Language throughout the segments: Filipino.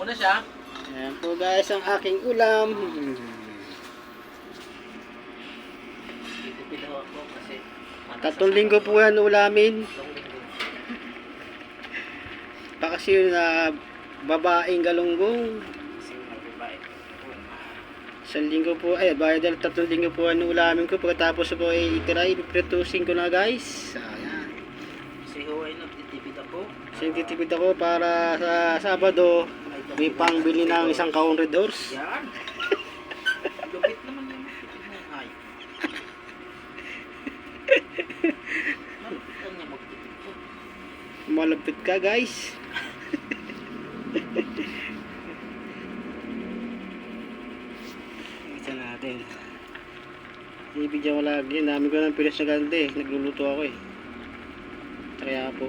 muna siya. Ayan po guys ang aking ulam. Titipid ako kasi 3 linggo po yan ulamin. 3 linggo. Baka kasi yun na babaeng galunggong. Kasi magbabae. 1 linggo po, ay bayad dahil 3 linggo po ang ulamin ko. Pagkatapos po ay itiray, ipritusin ko na guys. Ayan. Kasi ho ay nagtitipid ako. So titipid ako para sa Sabado, may pangbili ng 1 kaong Red Horse. Yan. Lupit naman yung titipid na ay. Malupit lang niya magtipid ko. Malapit ka guys. Isa natin. Ibigyan ko lagi. Dami ko ng pilis na ganito eh. Nagluluto ako eh. Kaya po.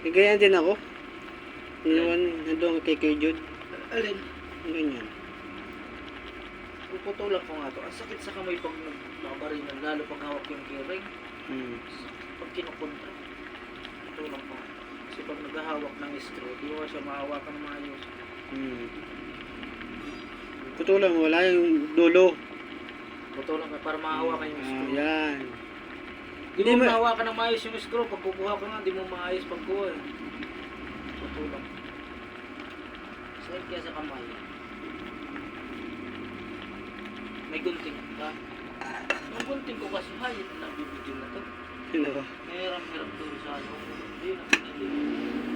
Ganyan din ako. Nandun kay Jude. Alin? Ganyan. Puputulan ko nga to. Ang sakit sa kamay pag nagbabarinan, lalo pag hawak yung gearing. Pag kinukontra. Putulan ko. Kasi pag naghahawak ng screw, di mo siya mahawakan ng maayos. Putulan mo, wala yung dulo. Putulan ka para mahawakan yung screw. Yan. Di mo mahawakan ng maayos yung screw. Pag kukuha ka nga, di mo maayos pagkuha eh. Putulan. Sakit kaya sa kamay. May gunting ka. Yung gunting ko kasi hayop na bibigyan na to. Ano ba? Hirap-hirap to sa ano. Hindi na pinili.